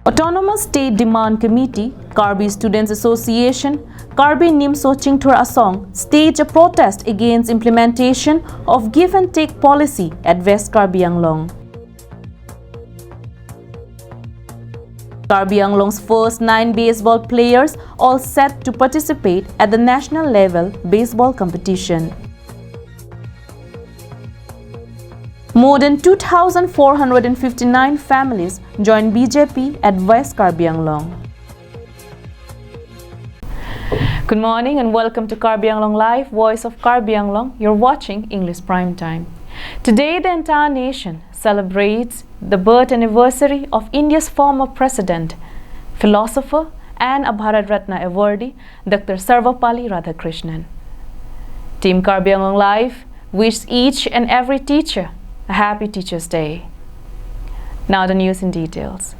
Autonomous State Demand Committee, Karbi Students Association, Karbi Nim Soching Thur Asong staged a protest against implementation of give and take policy at West Karbi Anglong. Karbi Anglong's first 9 baseball players all set to participate at the national level baseball competition. More than 2,459 families joined BJP at West Karbi Anglong. Good morning and welcome to Karbi Anglong Live, Voice of Karbi Anglong. You're watching English Prime Time. Today, the entire nation celebrates the birth anniversary of India's former president, philosopher and a Bharat Ratna awardee, Dr. Sarvapalli Radhakrishnan. Team Karbi Anglong Live wishes each and every teacher a happy Teacher's Day. Now the news in details.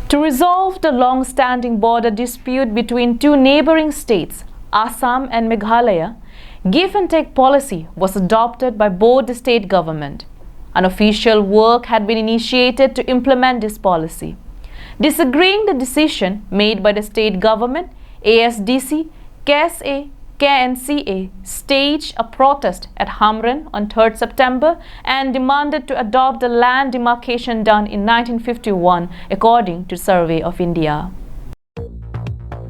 To resolve the long-standing border dispute between two neighboring states, Assam and Meghalaya, give and take policy was adopted by both the state government. Unofficial work had been initiated to implement this policy. Disagreeing the decision made by the state government, ASDC, KSA, KNCA staged a protest at Hamran on 3rd September and demanded to adopt the land demarcation done in 1951 according to Survey of India.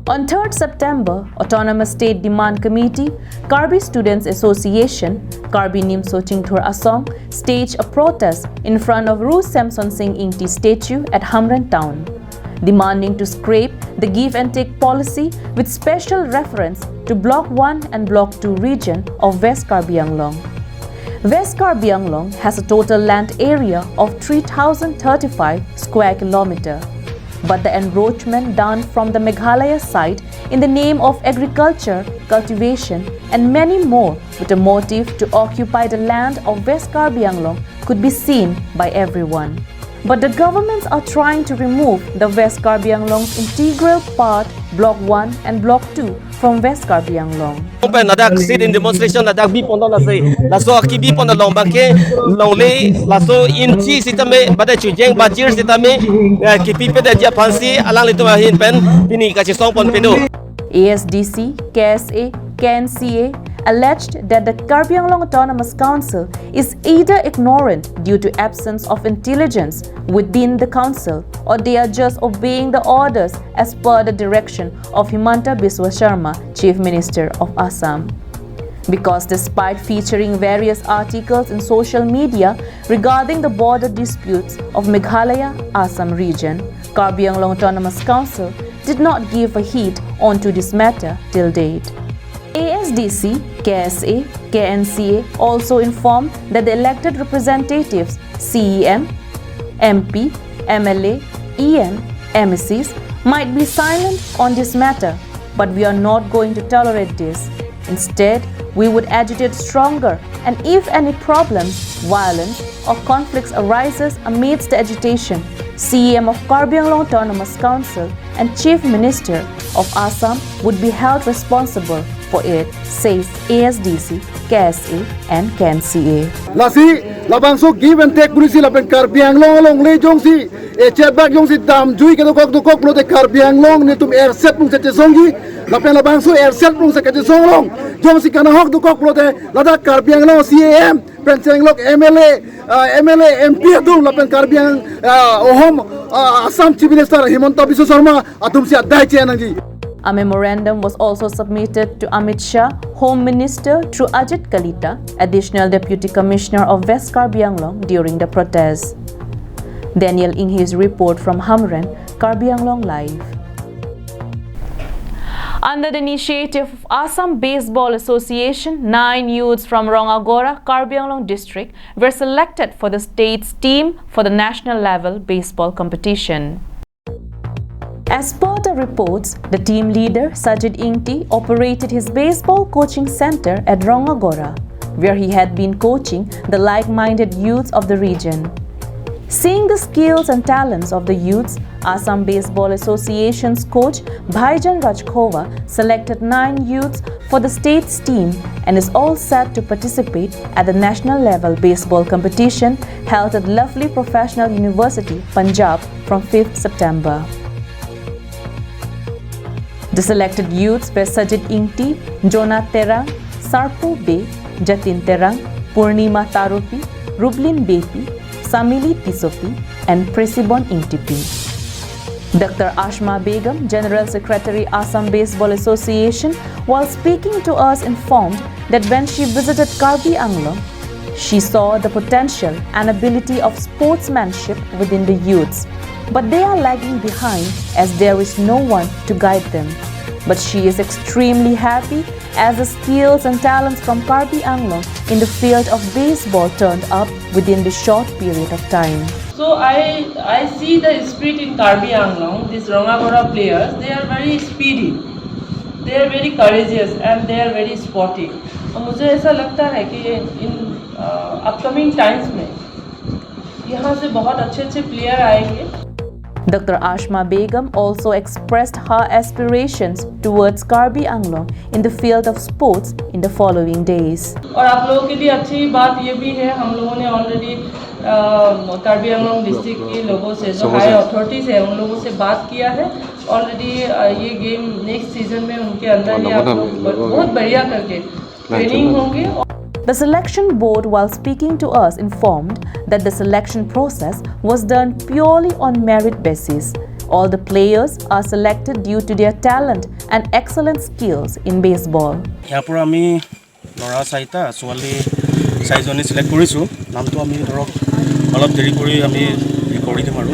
On 3rd September, Autonomous State Demand Committee, Karbi Students Association, Karbi Nim Soching Thur Asong staged a protest in front of Ru Samson Singh Ingti statue at Hamran town, demanding to scrap the give and take policy with special reference to Block 1 and Block 2 region of West Karbi Anglong. West Karbi Anglong has a total land area of 3,035 square kilometers. But the encroachment done from the Meghalaya side in the name of agriculture, cultivation and many more with a motive to occupy the land of West Karbi Anglong could be seen by everyone. But the governments are trying to remove the West Karbi Anglong's integral part, Block 1 and Block 2 from West Karbi Anglong. Nadak sit in demonstration nadak bi pendant la so akibi pendant l'embarqué l'anglais la so inchi sitame bada chujeng bajir sitame kipi pe dia pansi alang litu hin pen bini ka chi song pon pendo. ASDC, KSA, KNCA alleged that the Karbi Anglong Autonomous Council is either ignorant due to absence of intelligence within the council or they are just obeying the orders as per the direction of Himanta Biswa Sharma, Chief Minister of Assam. Because despite featuring various articles in social media regarding the border disputes of Meghalaya-Assam region, Karbi Anglong Autonomous Council did not give a heed onto this matter till date. ASDC, KSA, KNCA also informed that the elected representatives CEM, MP, MLA, EN, MECs might be silent on this matter, but we are not going to tolerate this. Instead, we would agitate stronger and if any problems, violence or conflicts arises amidst the agitation, CEM of Karbi Anglong Autonomous Council and Chief Minister of Assam would be held responsible for it, says ASDC, KSA and KNCA. Lasi, labang so give and take polisi lapen Karbi Anglong along le jong si chat back jong si dam jui ke dokok no de Karbi Anglong ni tum air set pung sete songi lapen labang so air set pung sete songlong jong si kana hok dokok no de lada Karbi Anglong CAM penseng lok MLA MP adung lapen Karbi Ohom Assam Chief Minister Himanta Biswa Sharma atum si adai chen ji. A memorandum was also submitted to Amit Shah, Home Minister, through Ajit Kalita, Additional Deputy Commissioner of West Karbi Anglong during the protest. Daniel Inghe's report from Hamran, Karbi Anglong Live. Under the initiative of Assam Baseball Association, 9 youths from Rongagora, Karbi Anglong district were selected for the state's team for the national level baseball competition. As per the reports, the team leader Sajid Ingti operated his baseball coaching center at Rongagora, where he had been coaching the like-minded youths of the region. Seeing the skills and talents of the youths, Assam Baseball Association's coach Bhaijan Rajkhova selected 9 youths for the state's team and is all set to participate at the national level baseball competition held at Lovely Professional University, Punjab from 5th September. The selected youths were Sajid Ingti, Jonah Terang, Sarpo Bey, Jatin Terang, Purnima Tarupi, Rublin Bepi, Samili Tisopi, and Presibon Ingtipi. Dr. Ashma Begum, General Secretary, Assam Baseball Association, while speaking to us informed that when she visited Karbi Anglong, she saw the potential and ability of sportsmanship within the youths, but they are lagging behind as there is no one to guide them. But she is extremely happy as the skills and talents from Karbi Anglong in the field of baseball turned up within the short period of time. So I see the spirit in Karbi Anglong. These Rangagora players, they are very speedy, they are very courageous and they are very sporty. और मुझे ऐसा लगता है कि in upcoming times में यहाँ से बहुत अच्छे प्लेयर आएंगे. Dr. Ashma Begum also expressed her aspirations towards Karbi Anglong in the field of sports in the following days. और आप लोगों के लिए अच्छी बात ये भी है, हम लोगों ने ऑलरेडी कार्बी आंगलोंग डिस्ट्रिक्ट के लोगों से जो हाई अथॉरिटीज़ है उन लोगों से बात किया है. ऑलरेडी ये गेम नेक्स्ट सीजन में उनके अंदर ही आप लोग बहुत बढ़िया करके ट्रेनिंग होंगे. The selection board, while speaking to us, informed that the selection process was done purely on merit basis. All the players are selected due to their talent and excellent skills in baseball. ইয়াৰ পৰা আমি ল'ৰা চাৰিটা ছোৱালী চাৰিজনী select কৰিছোঁ. নামটো আমি ধৰক অলপ দেৰি কৰি আমি কৰি দিম আৰু.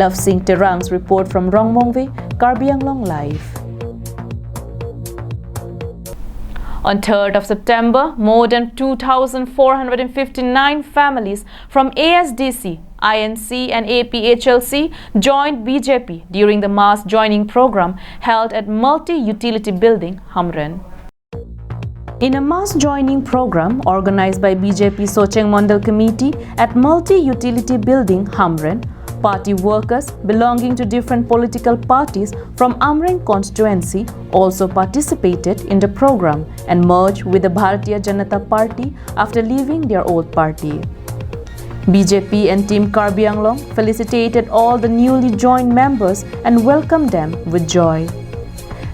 Love Singh Terang's report from Rongmongve, Karbi Anglong Live. On 3rd of September, more than 2,459 families from ASDC, INC and APHLC joined BJP during the mass joining program held at Multi-Utility Building, Hamren. In a mass joining program organized by BJP Socheng Mandal Committee at Multi-Utility Building, Hamren, party workers belonging to different political parties from Amreng constituency also participated in the program and merged with the Bharatiya Janata Party after leaving their old party. BJP and Team Karbi Anglong felicitated all the newly joined members and welcomed them with joy.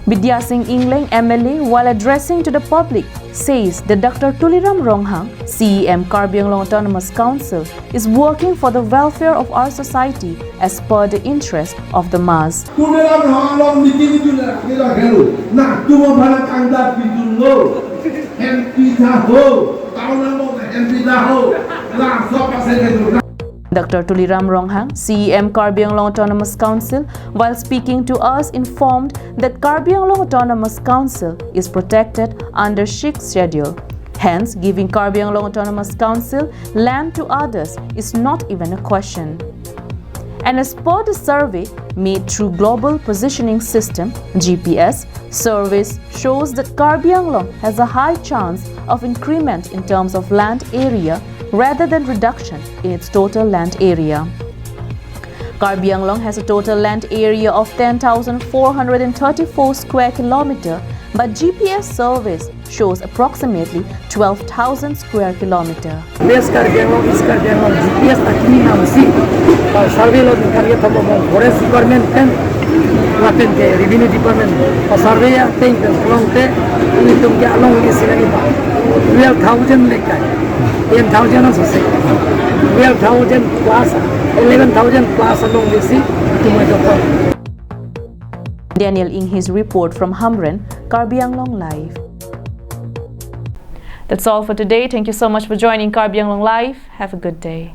Vidya Singh Ingleng MLA, while addressing to the public, says that Dr. Tuliram Ronghang, CEM Karbi Anglong Autonomous Council, is working for the welfare of our society as per the interest of the mass. Dr. Tuliram Ronghang, CEM Karbi Anglong Autonomous Council, while speaking to us, informed that Karbi Anglong Autonomous Council is protected under Sikh schedule. Hence, giving Karbi Anglong Autonomous Council land to others is not even a question. And as per the survey made through Global Positioning System (GPS), service shows that Karbi Anglong has a high chance of increment in terms of land area rather than reduction in its total land area. Karbi Anglong has a total land area of 10,434 square kilometer, but GPS service shows approximately 12,000 square kilometer. Base Karbi Anglong is Karbi Anglong GPS takini namsi. Survey lo dikariya thamo forest department pen, wapen ke revenue department. Survey ya think along te ini tum ke along ini silani ba. 12,000 lekka. 10,000 also say. 12,000 plus 11,000 plus along this to my doctor. Daniel in his report from Hamren, Karbi Anglong Live. That's all for today. Thank you so much for joining Karbi Anglong Live. Have a good day.